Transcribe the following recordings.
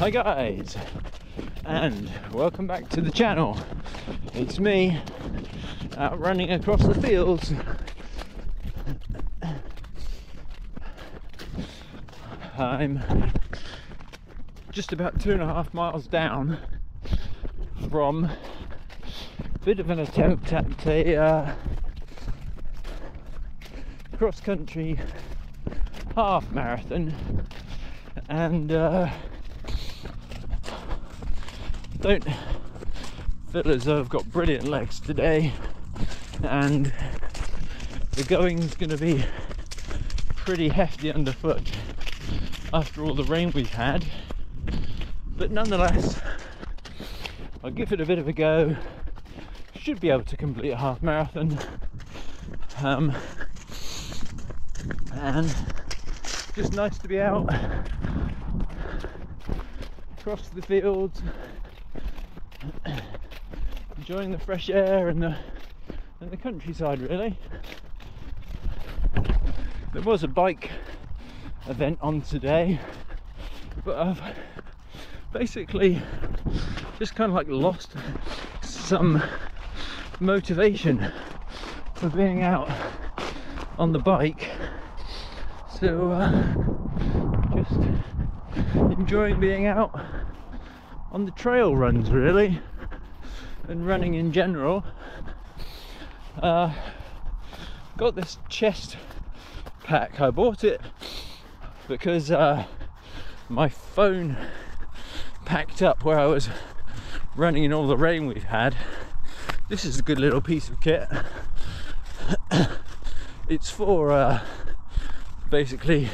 Hi guys, and welcome back to the channel. It's me out running across the fields. I'm just about 2.5 miles down from a bit of an attempt at a cross-country half marathon, and don't feel as though I've got brilliant legs today, and the going's going to be pretty hefty underfoot after all the rain we've had, but nonetheless I'll give it a bit of a go. Should be able to complete a half marathon, and just nice to be out across the fields, enjoying the fresh air and the countryside really. There was a bike event on today, but I've basically just kind of like lost some motivation for being out on the bike, so just enjoying being out on the trail runs really, and running in general. Got this chest pack. I bought it because my phone packed up where I was running in all the rain we've had. This is a good little piece of kit. It's for basically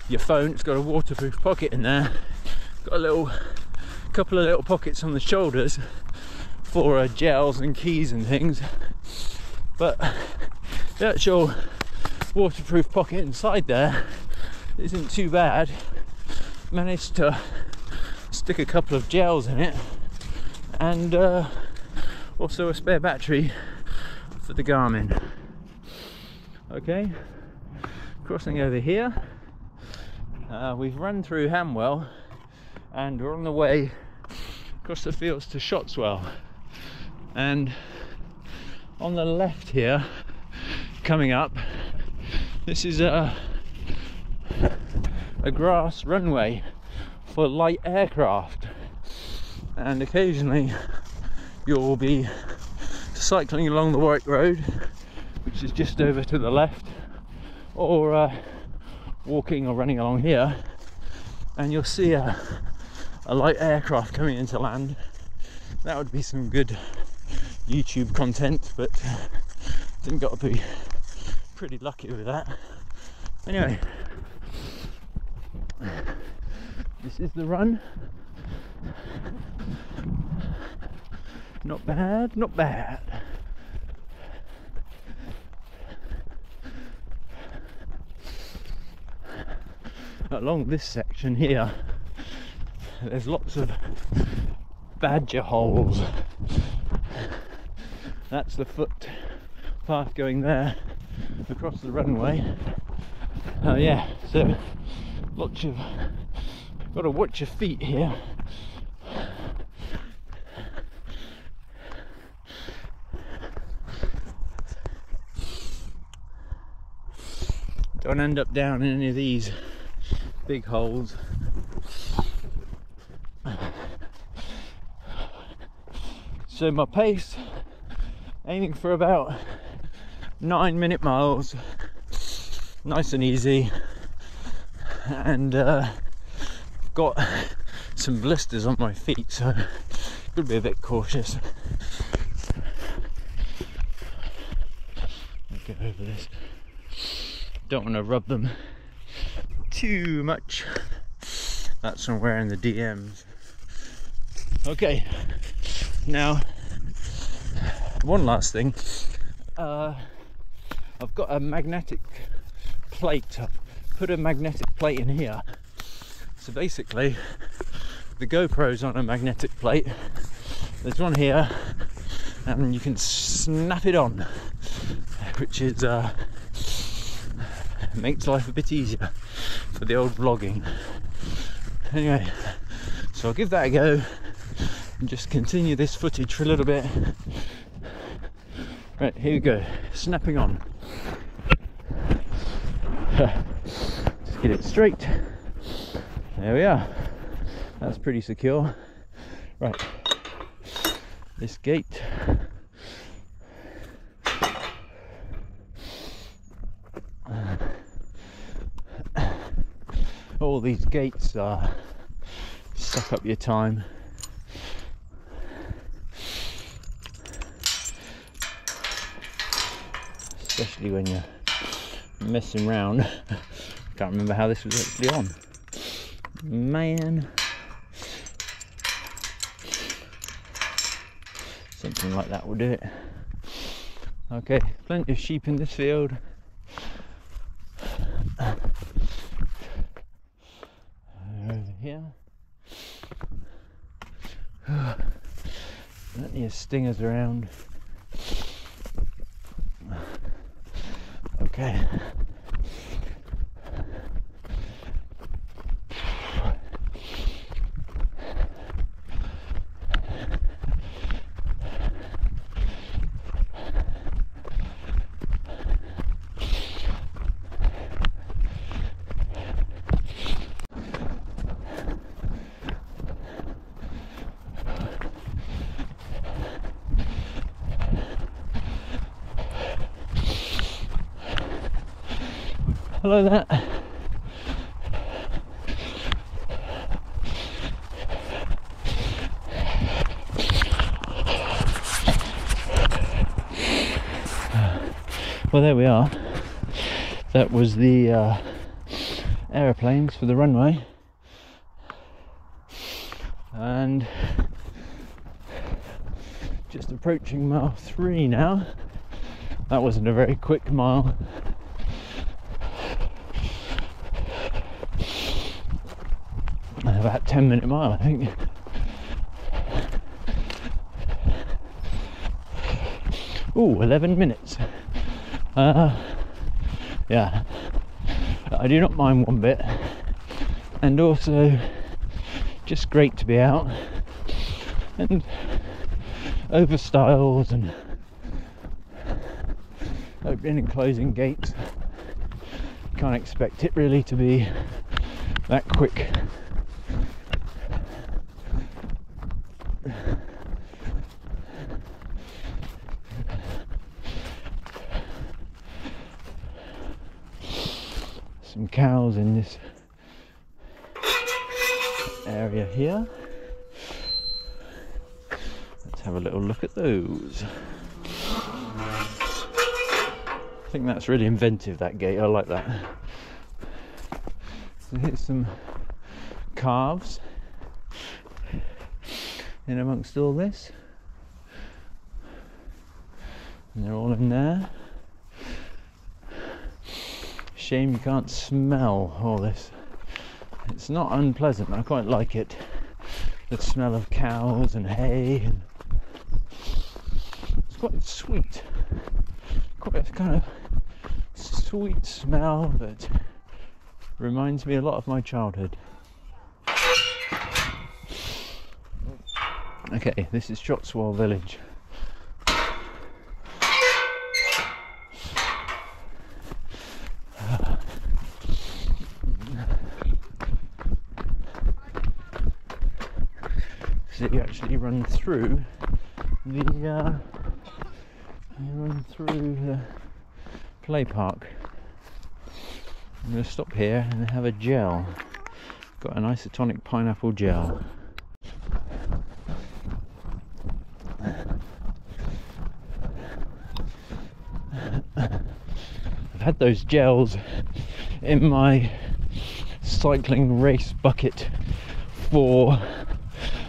your phone. It's got a waterproof pocket in there, got a couple of little pockets on the shoulders for gels and keys and things, but the actual waterproof pocket inside there isn't too bad. Managed to stick a couple of gels in it, and also a spare battery for the Garmin. Okay, crossing over here. We've run through Hamwell and we're on the way across the fields to Shotswell, and on the left here coming up, this is a grass runway for light aircraft, and occasionally you'll be cycling along the White Road, which is just over to the left, or walking or running along here, and you'll see a light aircraft coming into land. That would be some good YouTube content, but I think got to be pretty lucky with that. Anyway, this is the run. Not bad, not bad. Along this section here, there's lots of badger holes. That's the footpath going there across the runway. Oh yeah, so lots of, got to watch your feet here. Don't end up down in any of these big holes. So my pace, aiming for about 9-minute miles, nice and easy, and got some blisters on my feet, so could be a bit cautious. I'll go over this. Don't want to rub them too much. That's somewhere in the DMs. Okay, now one last thing. I've got a magnetic plate. I've put a magnetic plate in here. So basically, the GoPro's on a magnetic plate. There's one here, and you can snap it on, which is makes life a bit easier for the old vlogging. Anyway, So I'll give that a go and just continue this footage for a little bit. Right, here we go, snapping on. Just get it straight. There we are. That's pretty secure. Right, this gate. All these gates suck up your time. Especially when you're messing around. I can't remember how this was actually on. Man. Something like that will do it. Okay, plenty of sheep in this field. Over here. Plenty of stingers around. Okay. Hello there. Well, there we are. That was the aeroplanes for the runway, and just approaching mile 3 now. That wasn't a very quick mile. About 10-minute mile, I think. Ooh, 11 minutes. Yeah, I do not mind one bit, and also just great to be out and over stiles and opening and closing gates. Can't expect it really to be that quick. Some cows in this area here. Let's have a little look at those. I think that's really inventive, that gate. I like that. So here's some calves in amongst all this, and they're all in there. Shame you can't smell all this. It's not unpleasant. I quite like it. The smell of cows and hay. And it's quite sweet. Quite a kind of sweet smell that reminds me a lot of my childhood. Okay, this is Shotswell Village. So you actually run through the play park. I'm going to stop here and have a gel. Got an isotonic pineapple gel. I've had those gels in my cycling race bucket for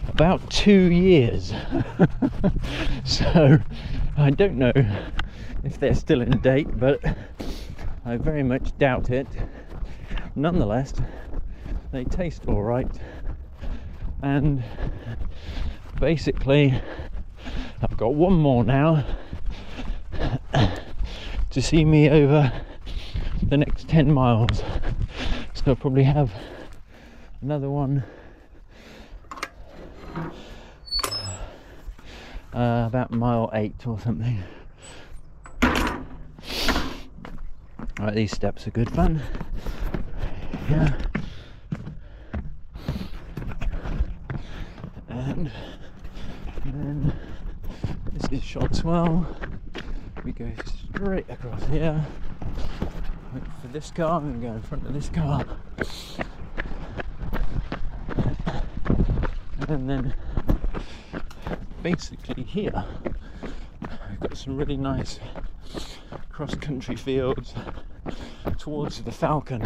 about 2 years. So I don't know if they're still in date, but I very much doubt it. Nonetheless, they taste all right, and basically I've got one more now to see me over the next 10 miles, so I'll probably have another one About mile 8 or something. Right, these steps are good fun. Yeah. And then this is Shotswell. We go straight across here. Wait for this car, I'm going to go in front of this car. And then basically here we've got some really nice cross-country fields towards the Falcon.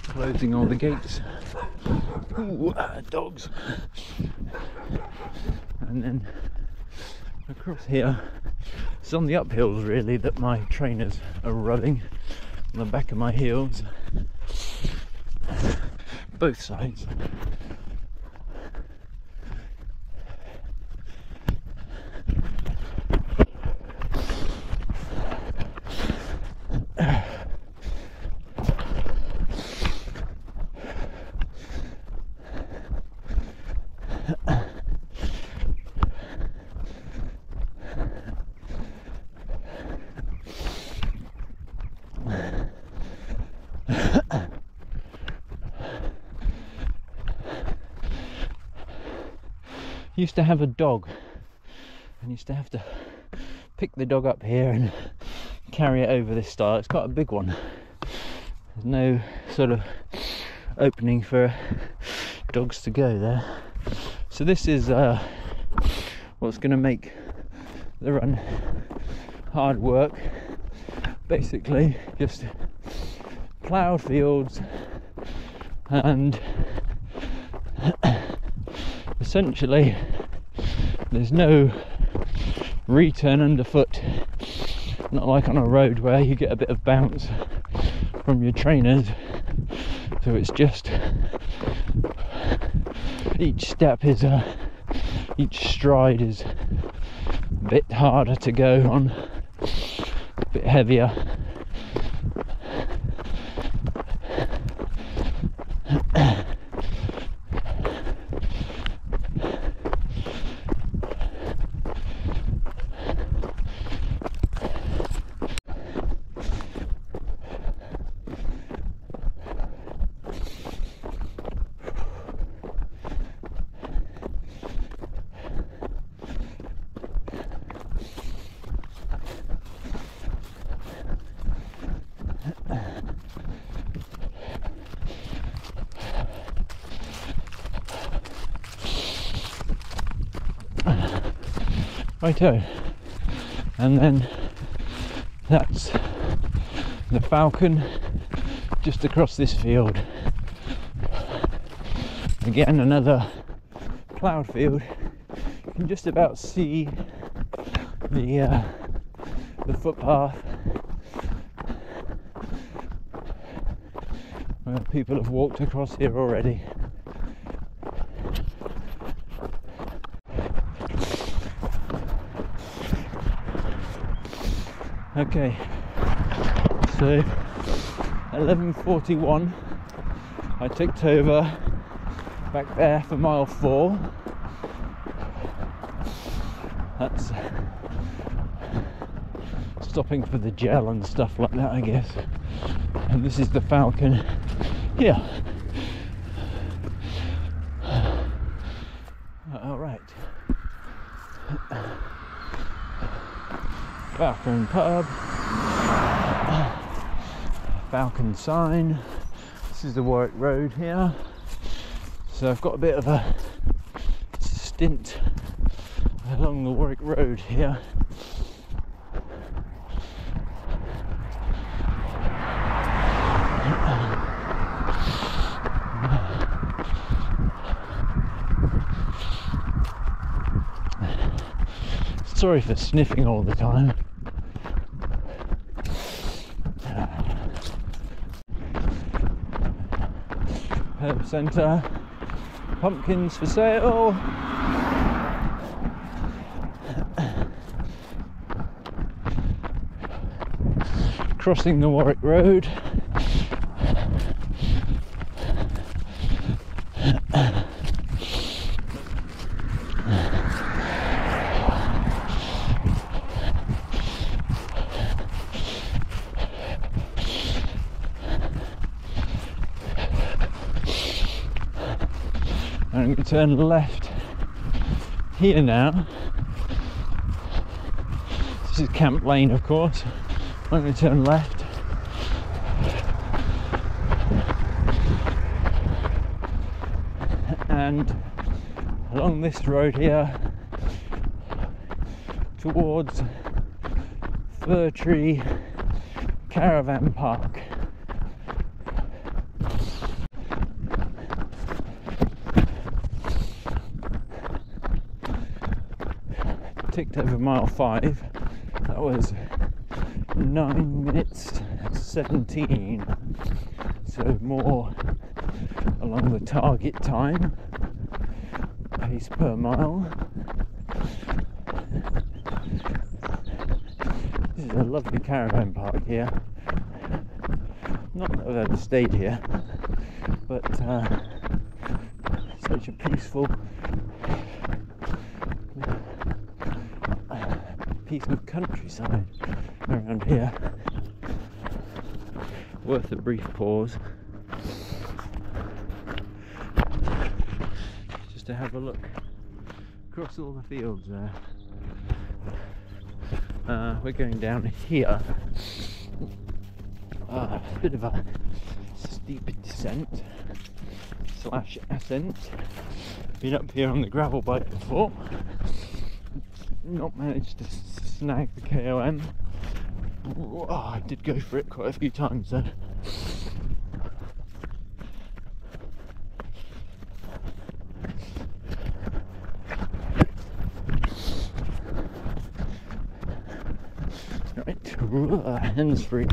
Closing all the gates. Ooh, dogs. And then across here, it's on the uphills really that my trainers are rubbing on the back of my heels, both sides. Used to have a dog and used to have to pick the dog up here and carry it over this stile. It's quite a big one. There's no sort of opening for dogs to go there. So this is what's going to make the run hard work. Basically just ploughed fields and essentially there's no return underfoot, not like on a road where you get a bit of bounce from your trainers. So it's just each step is each stride is a bit harder to go on, a bit heavier. Righto, and then that's the Falcon just across this field. Again, another ploughed field. You can just about see the footpath where people have walked across here already. Okay, so 11:41 I ticked over back there for mile 4. That's stopping for the gel and stuff like that, I guess. And this is the Falcon here. Alright. Falcon pub, Falcon sign. This is the Warwick Road here. So I've got a bit of a stint along the Warwick Road here. Sorry for sniffing all the time. Herb centre, pumpkins for sale. Crossing the Warwick Road. I'm going to turn left here now. This is Camp Lane, of course. I'm going to turn left. And along this road here towards Fir Tree Caravan Park. Ticked over mile 5. That was 9 minutes 17, so more along the target time, pace per mile. This is a lovely caravan park here. Not that I've ever stayed here, but such a peaceful piece of countryside around here. Worth a brief pause just to have a look across all the fields there. We're going down here. A bit of a steep descent slash ascent. Been up here on the gravel bike before. Not managed to snag the KOM. Oh, I did go for it quite a few times though. Right, hands free.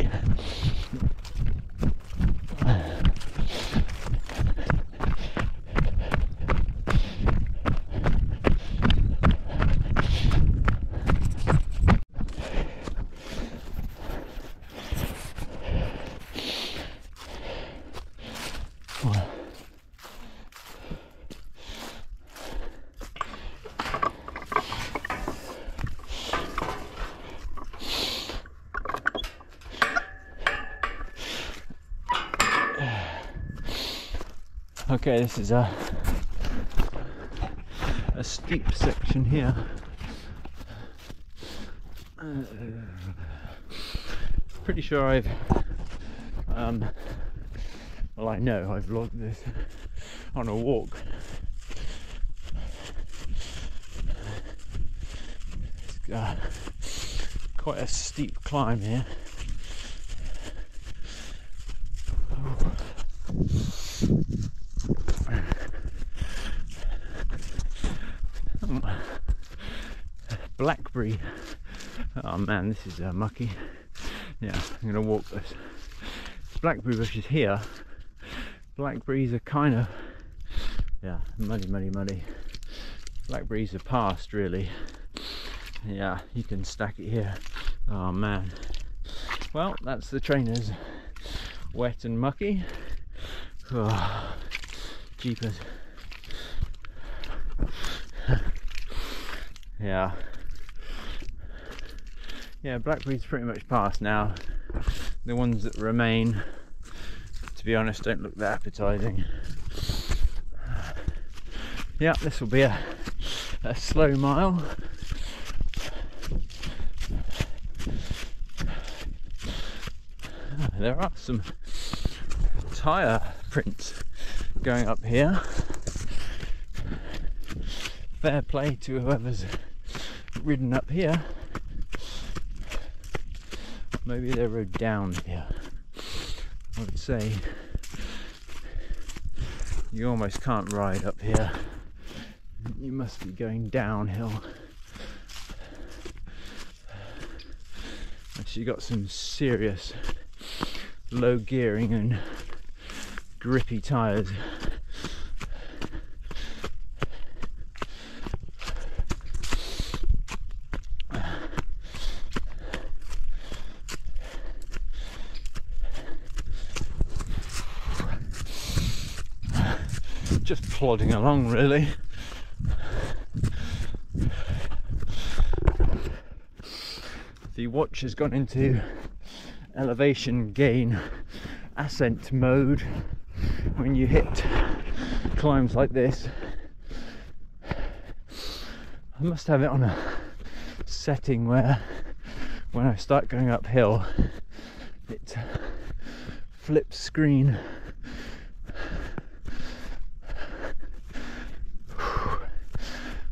Okay, this is a steep section here. Pretty sure I've well, I know I've vlogged this on a walk. It's quite a steep climb here. Blackberry. Oh man, this is mucky. Yeah, I'm gonna walk this. It's blackberry bushes here. Blackberries are kind of, yeah, muddy. Blackberries are past really. Yeah, you can stack it here. Oh man. Well, that's the trainers. Wet and mucky. Oh, jeepers. Yeah. Yeah, blackberries pretty much past now. The ones that remain, to be honest, don't look that appetizing. Yeah, this will be a slow mile. There are some tyre prints going up here. Fair play to whoever's ridden up here. Maybe they rode down here. I would say you almost can't ride up here. You must be going downhill. Actually got some serious low gearing and grippy tyres. Just plodding along really. The watch has gone into elevation gain ascent mode when you hit climbs like this. I must have it on a setting where when I start going uphill it flips screen.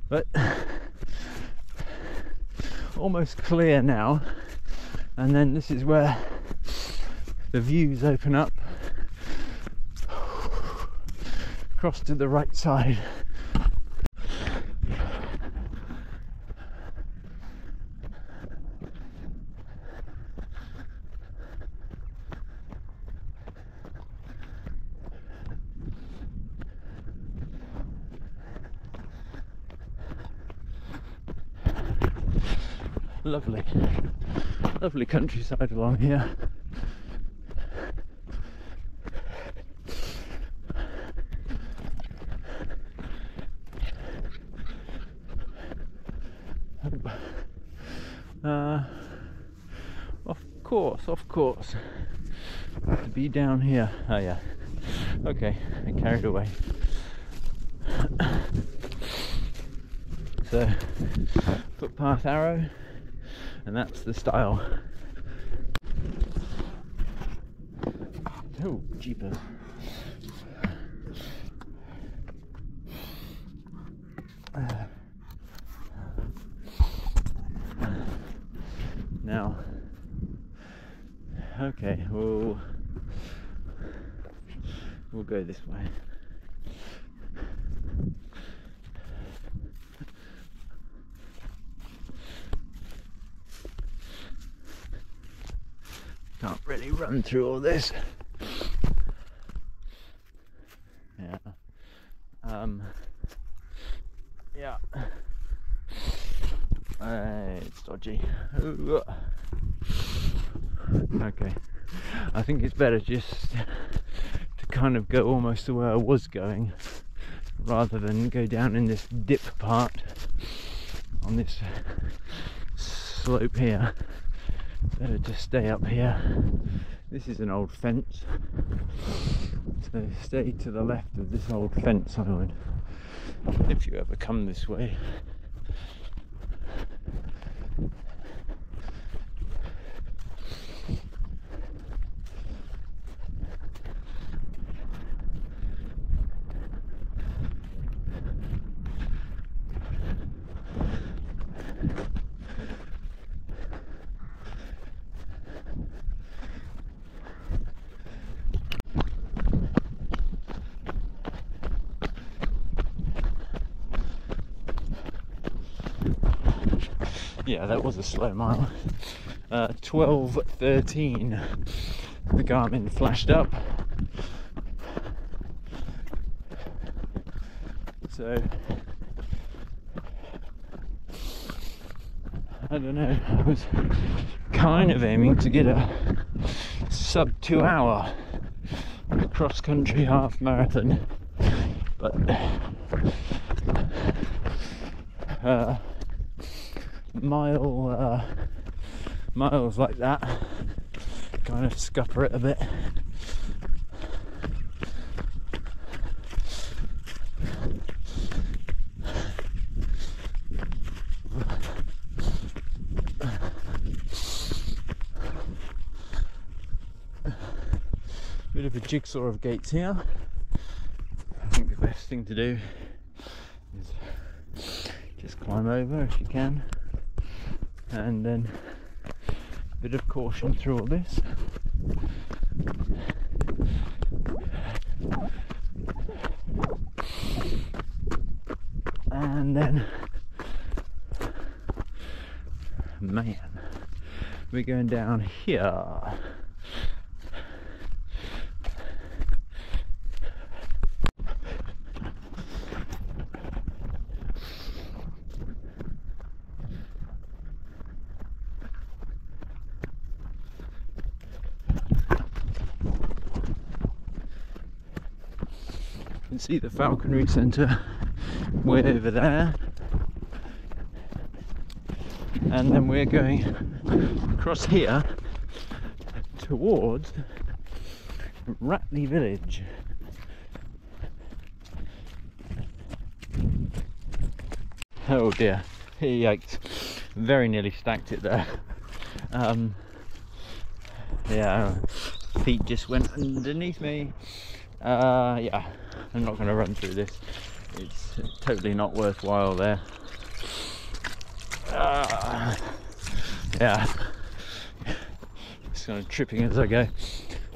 But almost clear now, and then this is where the views open up across to the right side. Lovely, lovely countryside along here. Of course, to be down here. Oh yeah, okay, I carried away. So, footpath arrow, and that's the style. Oh, jeepers. Now, okay, we'll go this way. Can't really run through all this. Yeah. Yeah. It's dodgy. Ooh. Okay. I think it's better just to kind of go almost to where I was going, rather than go down in this dip part on this slope here. Better to stay up here. This is an old fence, so stay to the left of this old fence, I would, if you ever come this way. Yeah, that was a slow mile. 12:13. The Garmin flashed up. So I don't know. I was kind of aiming to get a sub 2 hour cross country half marathon, but miles like that kind of scupper it a bit. Bit of a jigsaw of gates here. I think the best thing to do is just climb over if you can, and then a bit of caution through all this. And then, man, we're going down here. You can see the Falconry Centre way over there, and then we're going across here towards Ratley Village. Oh dear, Yikes, very nearly stacked it there. Yeah, feet just went underneath me. Yeah, I'm not going to run through this. It's totally not worthwhile there. Yeah, just kind of tripping as I go.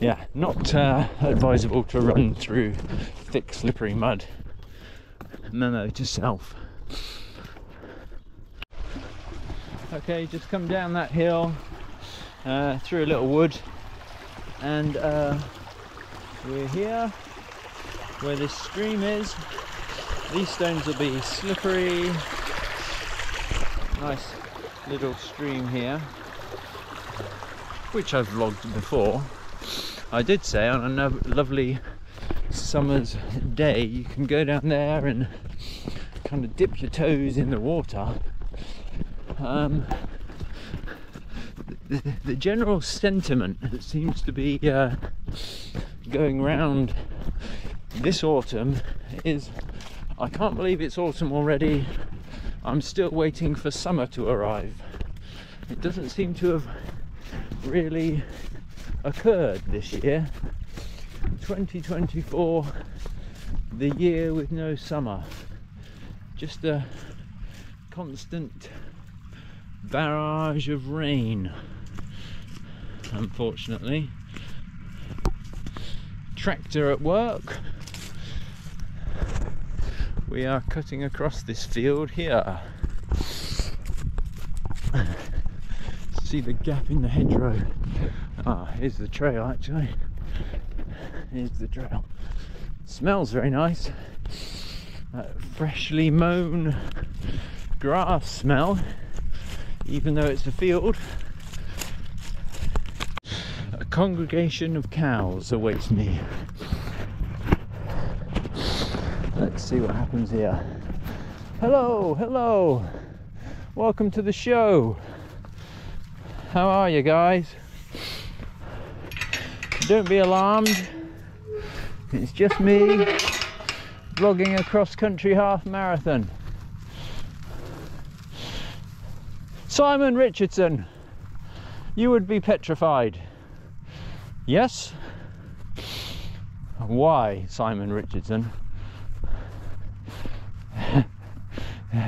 Yeah, not advisable to run through thick slippery mud. Memo to self. Okay, just come down that hill through a little wood, and we're here where this stream is. These stones will be slippery. Nice little stream here, which I've vlogged before. I did say on a lovely summer's day you can go down there and kind of dip your toes in the water. The general sentiment that seems to be going round this autumn is, I can't believe it's autumn already, I'm still waiting for summer to arrive. It doesn't seem to have really occurred this year. 2024, the year with no summer, just a constant barrage of rain, unfortunately. Tractor at work. We are cutting across this field here. See the gap in the hedgerow. Ah, here's the trail actually. Here's the trail. Smells very nice. Freshly mown grass smell, even though it's a field. A congregation of cows awaits me. Let's see what happens here. Hello, hello. Welcome to the show. How are you guys? Don't be alarmed. It's just me vlogging a cross-country half marathon. Simon Richardson, you would be petrified. Yes? Why, Simon Richardson?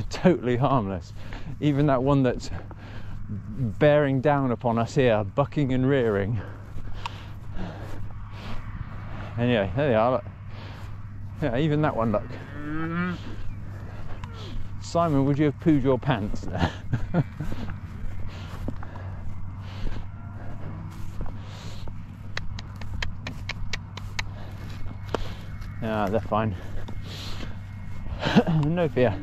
Totally harmless. Even that one that's bearing down upon us here, bucking and rearing. Anyway, there they are, look. Yeah, even that one, look. Simon, would you have pooed your pants there? Yeah, they're fine. No fear.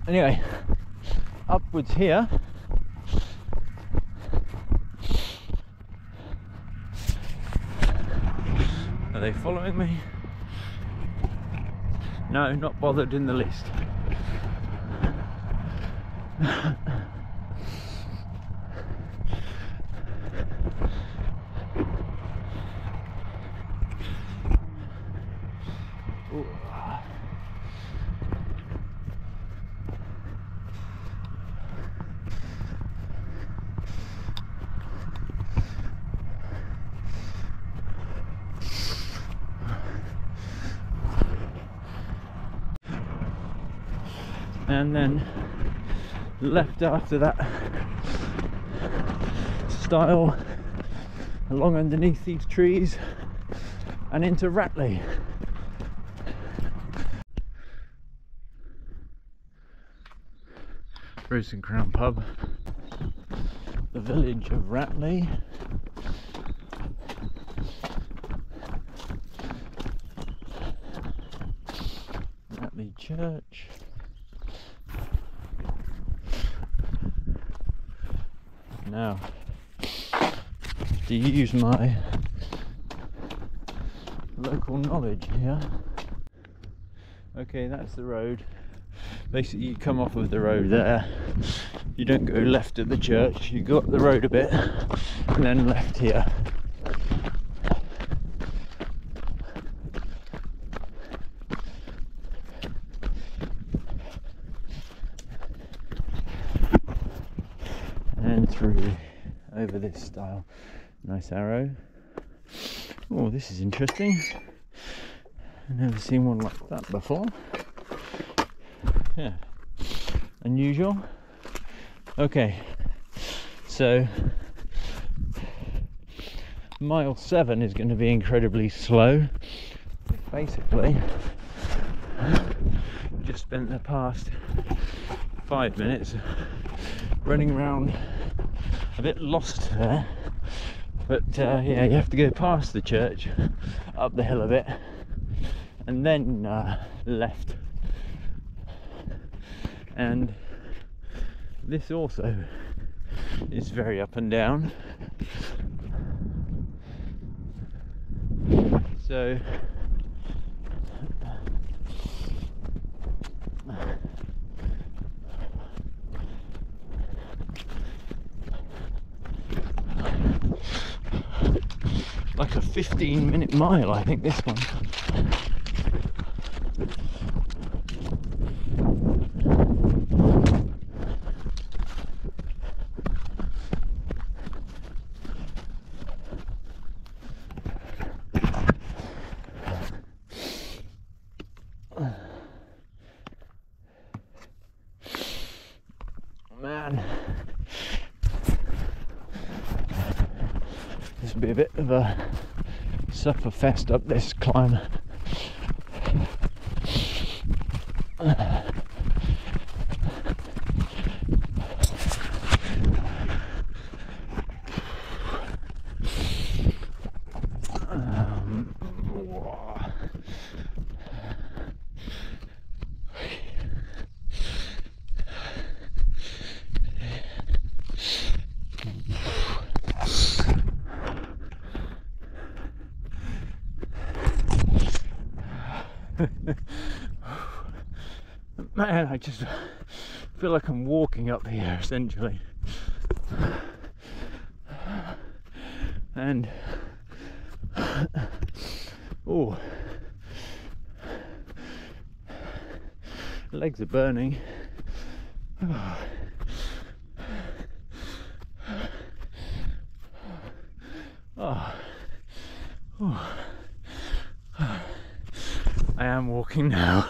Anyway, upwards here. Are they following me? No, not bothered in the least. Ooh. And then left after that stile along underneath these trees and into Ratley. Rose and Crown pub, the village of Ratley. Ratley Church. Now, to use my local knowledge here. Okay, that's the road. Basically, you come off of the road there. You don't go left at the church. You go up the road a bit and then left here. this style. Nice arrow. Oh, this is interesting. I've never seen one like that before. Yeah, unusual. Okay, so mile 7 is going to be incredibly slow. Basically, just spent the past 5 minutes running around a bit lost there, but yeah, you have to go past the church, up the hill a bit, and then left. And this also is very up and down, so like a 15-minute mile, I think, this one. Man, this will be a bit of a sufferfest up this climb. Man, I just feel like I'm walking up here essentially, and oh, legs are burning. Oh. I am walking now.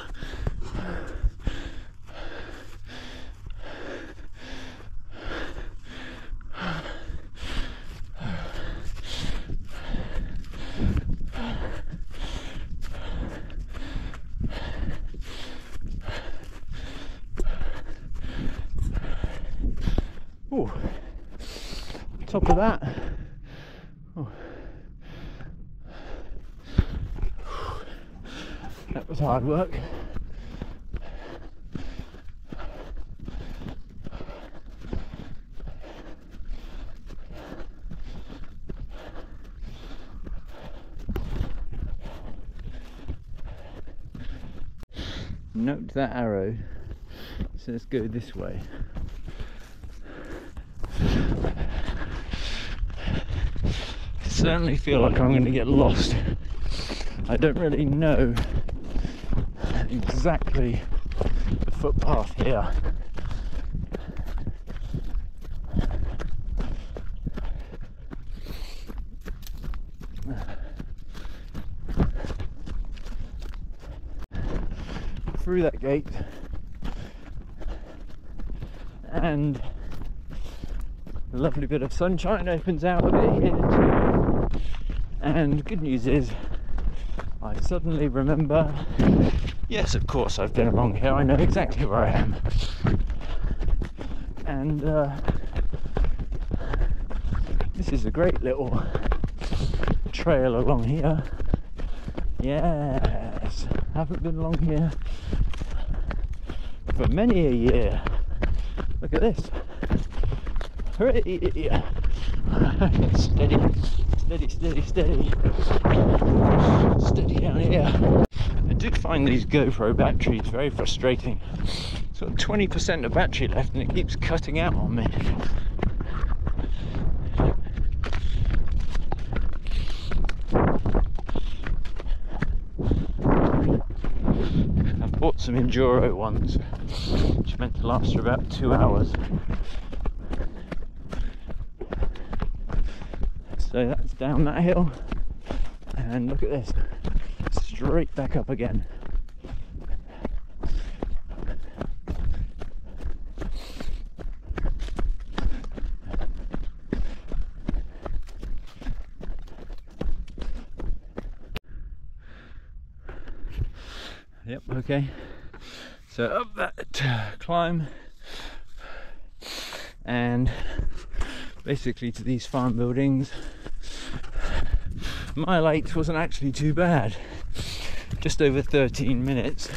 Oh, top of that. Oh. That was hard work. Note that arrow says go this way. I certainly feel like I'm going to get lost. I don't really know exactly the footpath here. Through that gate, and a lovely bit of sunshine opens out of it here too. And good news is I suddenly remember, yes, of course I've been along here, I know exactly where I am. And this is a great little trail along here. Yes, haven't been along here for many a year. Look at this. Hooray! Steady, steady, steady, steady. Steady down here. I do find these GoPro batteries very frustrating. It's got 20% of battery left and it keeps cutting out on me. I've bought some Enduro ones, which are meant to last for about 2 hours. down that hill, and look at this, straight back up again. Yep, okay, so up that climb and basically to these farm buildings. Mile 8 wasn't actually too bad, just over 13 minutes.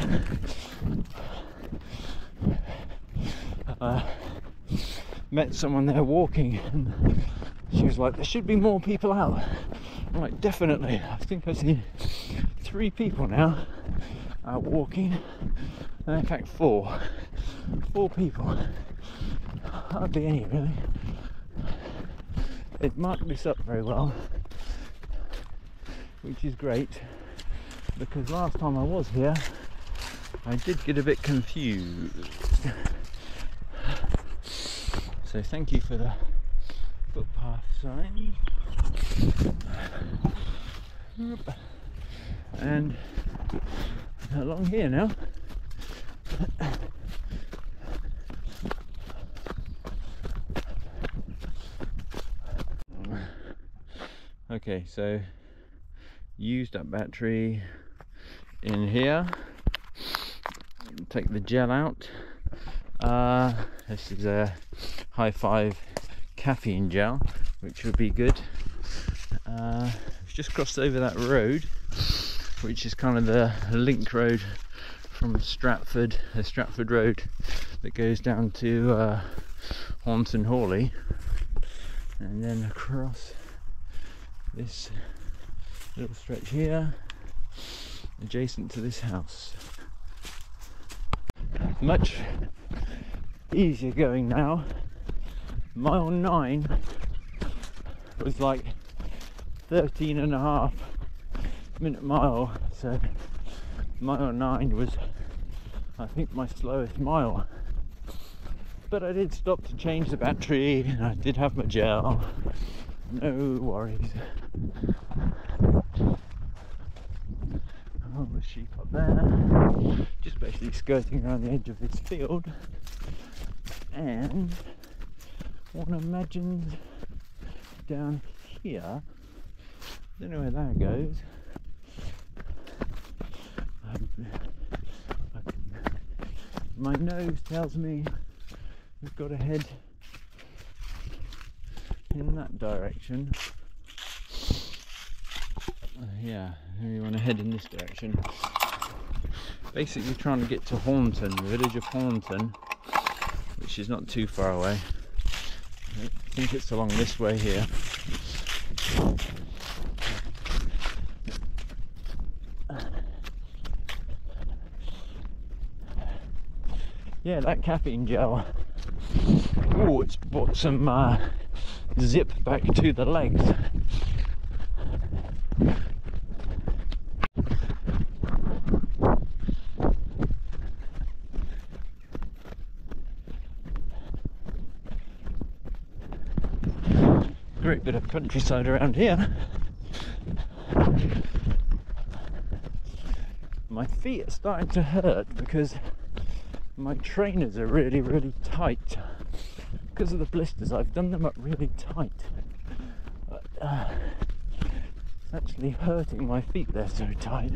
Met someone there walking and she was like, there should be more people out. I'm like, definitely. I think I've seen 3 people now out walking, and in fact 4 people, hardly any really. They've marked this up very well, which is great, because last time I was here I did get a bit confused. So thank you for the footpath sign. And along here now. Okay, so used up battery in here. Take the gel out. This is a high 5 caffeine gel, which would be good. We've just crossed over that road, which is kind of the link road from Stratford, the Stratford Road that goes down to Hornston Hawley, and then across this little stretch here, adjacent to this house. Much easier going now. Mile 9 was like 13.5-minute mile, so mile 9 was, I think, my slowest mile. But I did stop to change the battery and I did have my gel. No worries. Oh, the sheep up there, just basically skirting around the edge of this field. And one imagines down here, don't know where that goes. My nose tells me we've got to head in that direction. Yeah, we want to head in this direction. Basically trying to get to Hornston, the village of Hornston, which is not too far away. I think it's along this way here. Yeah, that caffeine gel. Oh, it's brought some zip back to the legs. Great bit of countryside around here. My feet are starting to hurt because my trainers are really, really tight. Because of the blisters, I've done them up really tight. But, it's actually hurting my feet, they're so tight.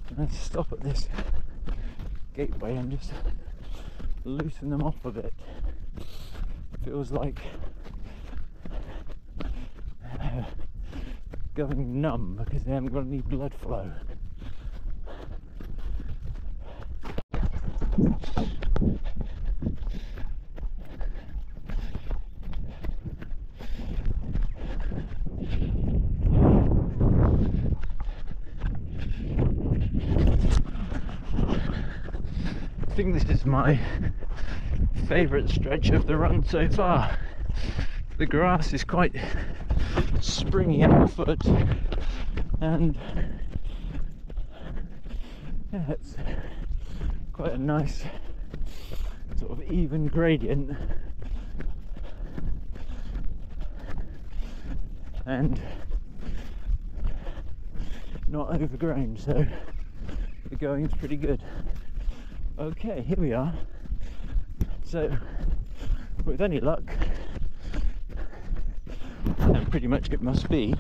And I stop at this gateway and just loosen them off a bit. Feels like going numb because they haven't got any blood flow. I think this is my favourite stretch of the run so far. The grass is quite springy underfoot, and yeah, it's quite a nice sort of even gradient, and not overgrown, so the going's pretty good. Okay, here we are. So with any luck, and pretty much it must be,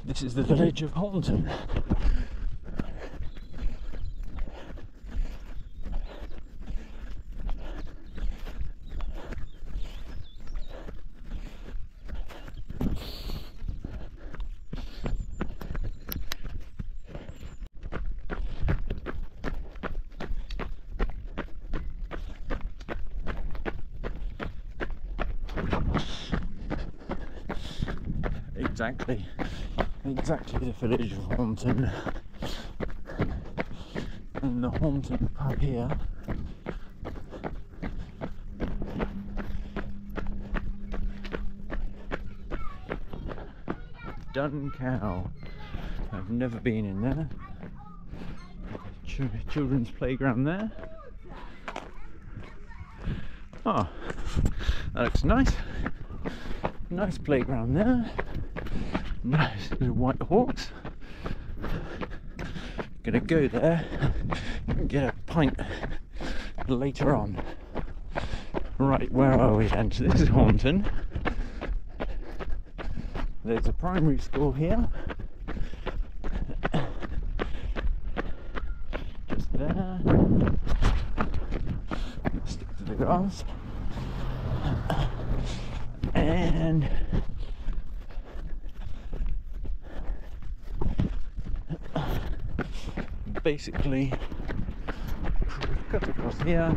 this is the village of Hornton. Exactly the village of Hornton, and the Hornton pub here Dun Cow. I've never been in there. Children's playground there. Oh, that looks nice. Nice playground there. Nice little white horse. Gonna go there and get a pint later on. Right, where are we then? So this is Hornton. There's a primary school here. Just there. Stick to the grass. And basically cut across here.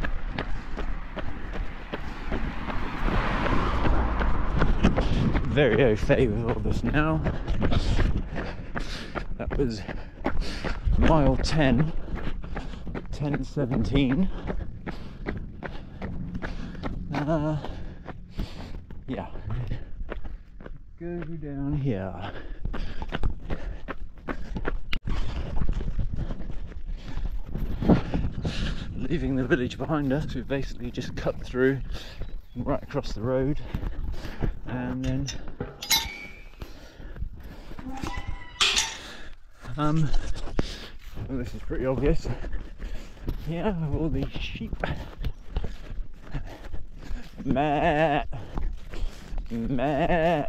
Very au fait with all this now. That was mile 10, 10:17. Yeah, go down here. Leaving the village behind us, we've basically just cut through right across the road, and then well, this is pretty obvious. Here are all these sheep. Meh, meh.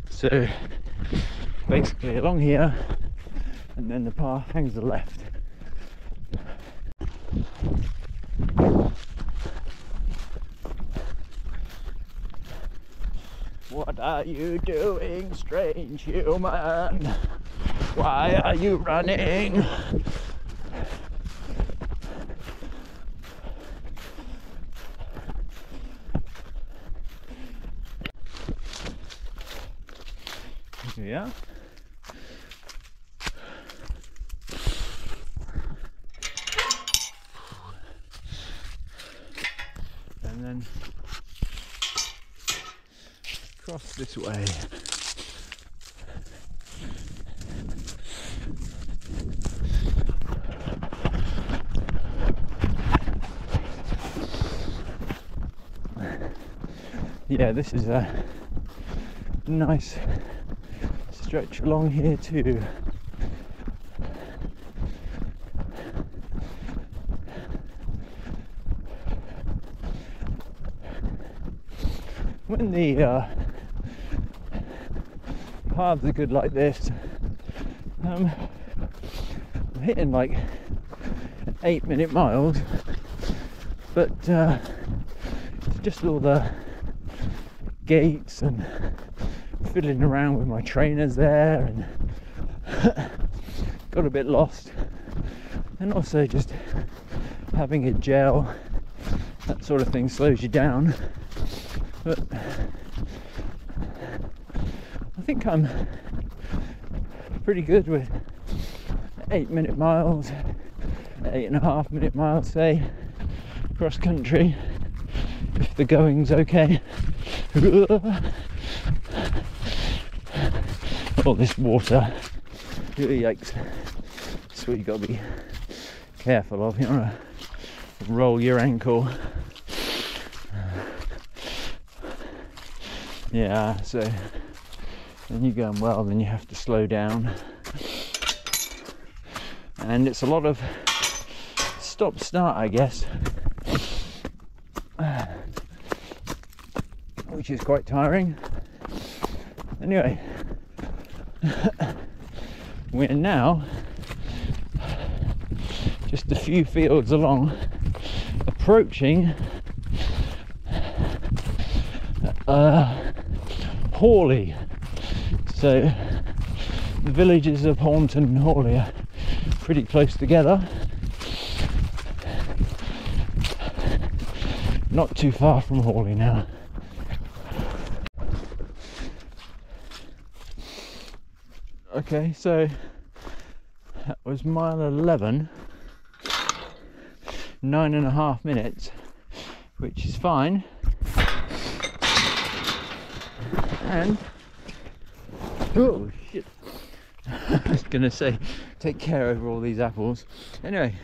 So basically along here, and then the path hangs to the left. What are you doing, strange human? Why are you running? Yeah. And then cross this way. Yeah, this is a nice stretch along here too. When the paths are good like this, I'm hitting like 8-minute miles, but it's just all the gates and fiddling around with my trainers there, and got a bit lost. And also just having a gel, that sort of thing slows you down. But I think I'm pretty good with 8-minute miles, 8.5-minute miles, say, cross country, if the going's okay. All this water, yikes. That's what you got to be careful of. You don't want to roll your ankle. Yeah, so when you're going well, then you have to slow down, and it's a lot of stop start, I guess, which is quite tiring. Anyway, we're now just a few fields along, approaching Hawley. So the villages of Hornton and Hawley are pretty close together, not too far from Hawley now. Okay, so that was mile 11, 9.5 minutes, which is fine. And oh shit, I was gonna say take care over all these apples. Anyway,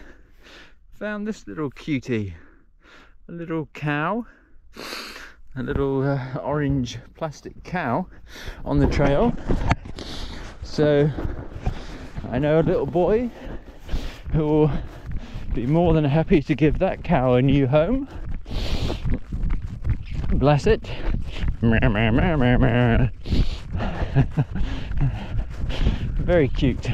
found this little cutie, a little cow, a little orange plastic cow on the trail. So I know a little boy who will be more than happy to give that cow a new home. Bless it. Very cute.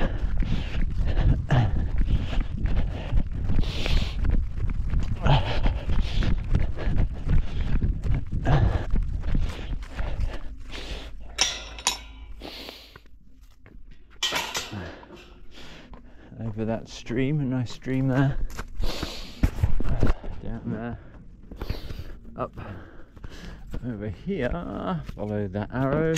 Over that stream, a nice stream there. Down there. Up over here, follow that arrow.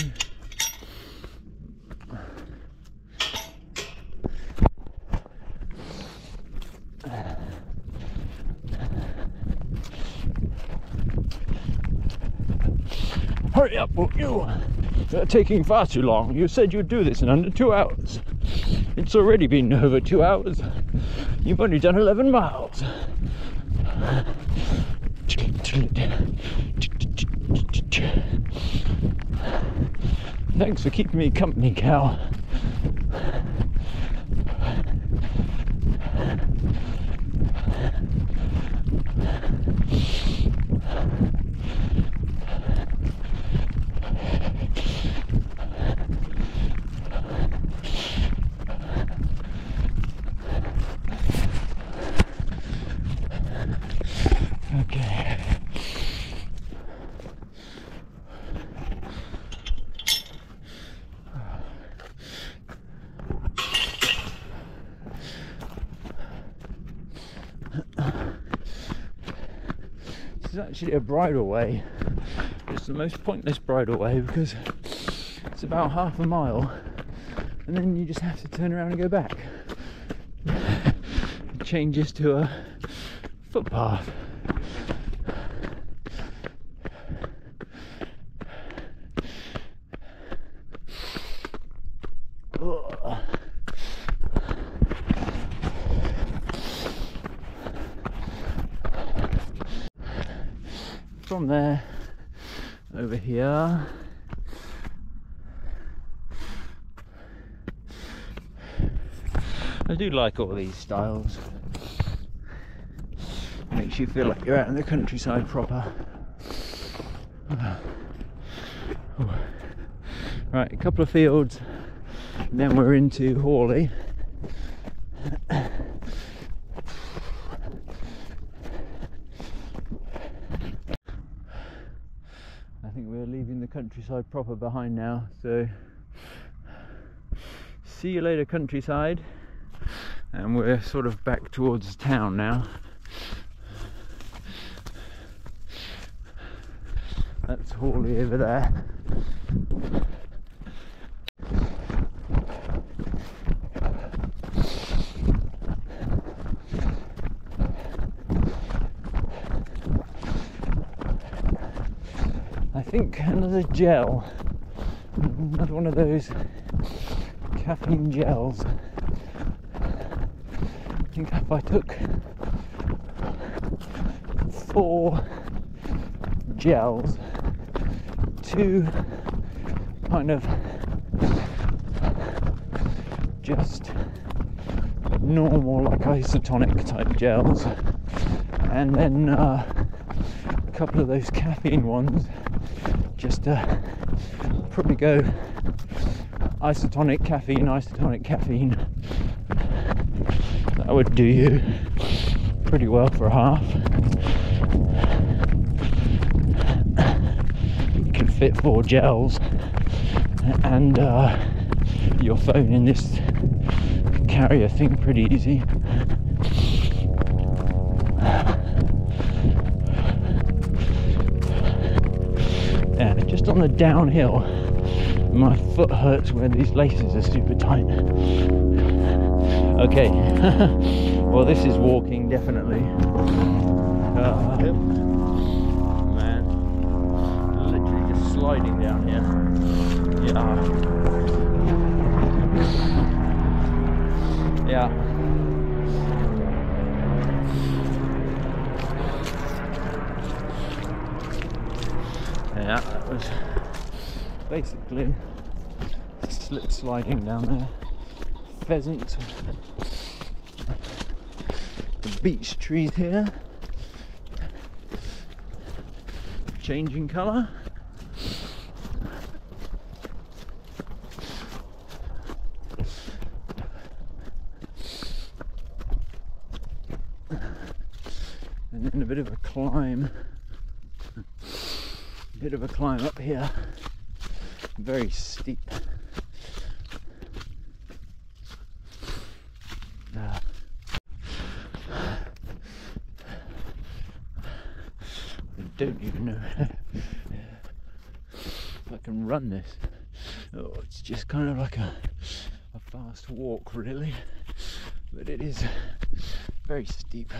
Hurry up, won't you? You're taking far too long. You said you'd do this in under 2 hours. It's already been over 2 hours. You've only done 11 miles. Thanks for keeping me company, cow. Okay. This is actually a bridleway. It's the most pointless bridleway because it's about half a mile and then you just have to turn around and go back. It changes to a footpath. From there over here, I do like all these styles. Makes you feel like you're out in the countryside proper. Right, a couple of fields and then we're into Hawley. I think we're leaving the countryside proper behind now, so see you later countryside, and we're sort of back towards town now. That's Hawley over there. I think another gel, another one of those caffeine gels. I think if I took 4 gels, to kind of just normal, like isotonic type gels, and then a couple of those caffeine ones. Just probably go isotonic caffeine. That would do you pretty well for a half. You can fit 4 gels and your phone in this carrier thing pretty easy. Yeah, just on the downhill, my foot hurts where these laces are super tight. Okay, well, this is walking definitely. Man, literally just sliding down here. Yeah. Yeah, that was basically slip sliding down there. Pheasants, the beech trees here, changing colour. And then a bit of a climb. Bit of a climb up here, very steep. I don't even know if I can run this. Oh, it's just kind of like a fast walk, really, but it is very steep.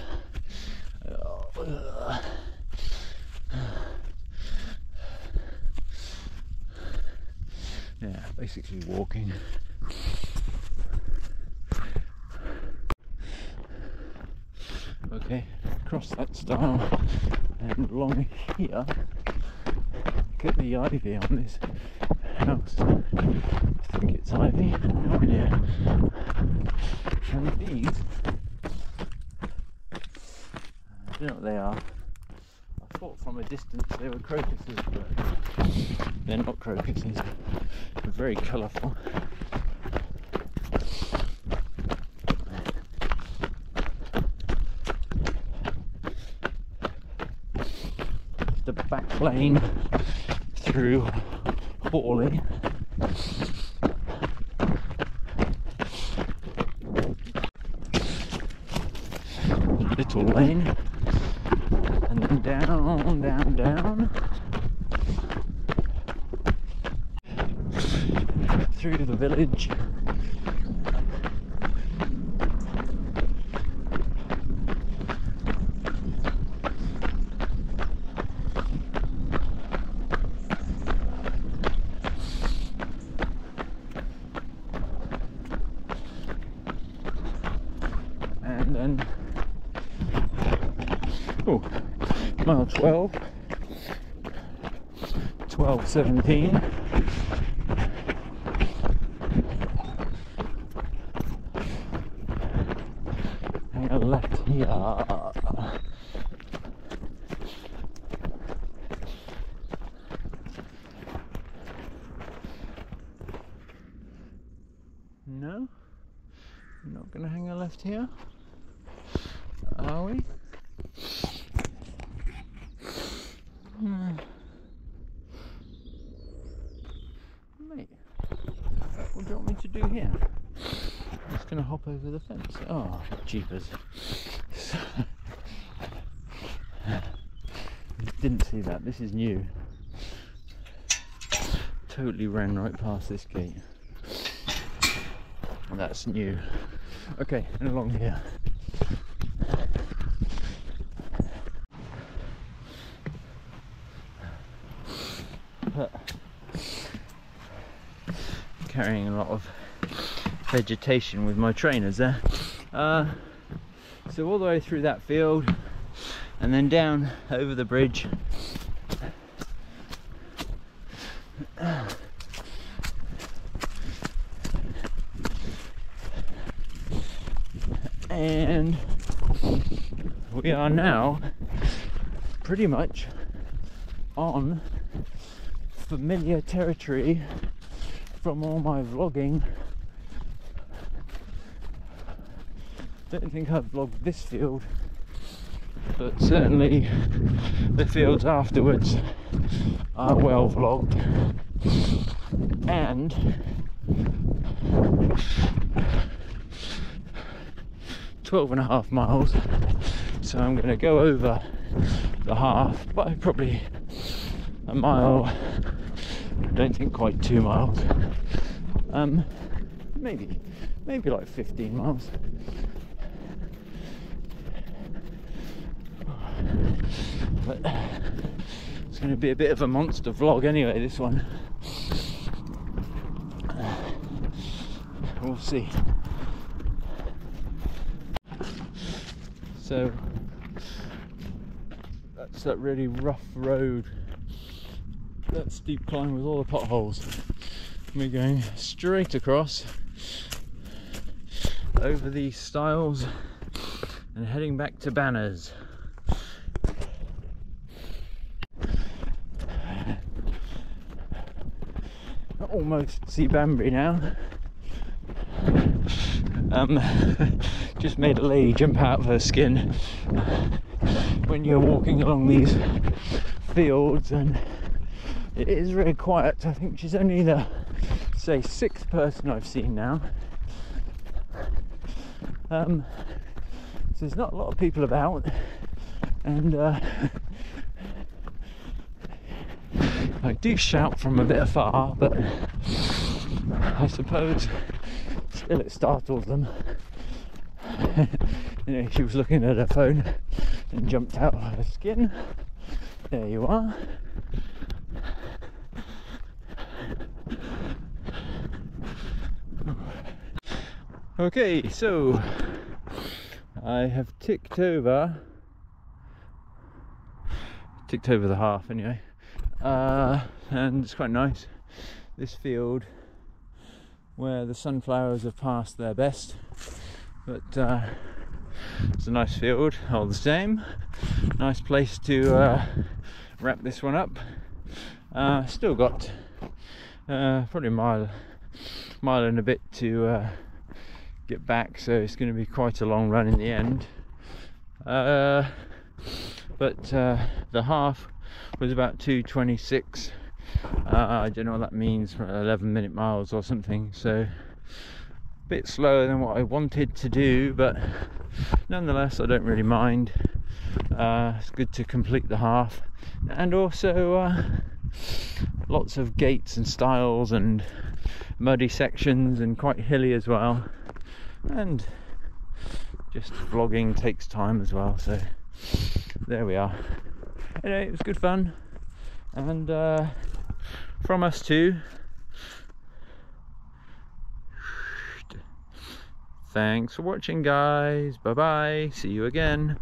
Yeah, basically walking. Okay, across that stile and along here. Look at the ivy on this house. I think it's ivy. No idea. And these, I don't know what they are. I thought from a distance they were crocuses, but they're not crocuses. They're very colourful. The back lane through Hawley. Little lane. And then down, down, down. Through the village. And then, oh, mile 12, 12:17. Hang a left here. No, I'm not going to hang a left here. Are we? Mate, what do you want me to do here? I'm just going to hop over the fence. Oh, jeepers. Didn't see that. This is new. Totally ran right past this gate. That's new. Okay, and along here. Carrying a lot of vegetation with my trainers there. So all the way through that field and then down over the bridge And we are now pretty much on familiar territory from all my vlogging. Don't think I've vlogged this field, but certainly the fields afterwards are well vlogged. And 12.5 miles, so I'm going to go over the half by probably a mile. I don't think quite 2 miles, maybe like 15 miles. But it's going to be a bit of a monster vlog anyway, this one. We'll see. So that's that really rough road, that steep climb with all the potholes. We're going straight across over these stiles and heading back to Banners. I almost see Banbury now. Just made a lady jump out of her skin when you're walking along these fields, and it is very quiet. I think she's only the, say, 6th person I've seen now. So there's not a lot of people about, and I do shout from a bit afar, but I suppose still it startles them. You know, she was looking at her phone and jumped out of her skin. There you are. Okay, so I have ticked over the half anyway, and it's quite nice, this field where the sunflowers have passed their best, but it's a nice field all the same. Nice place to wrap this one up. Still got probably a mile and a bit to get back, so it's going to be quite a long run in the end. But the half was about 2:26. I don't know what that means for 11-minute miles or something, so a bit slower than what I wanted to do, but nonetheless I don't really mind. It's good to complete the half, and also lots of gates and stiles and muddy sections and quite hilly as well, and just vlogging takes time as well, so there we are. Anyway, it was good fun, and from us too, thanks for watching guys, bye bye, see you again.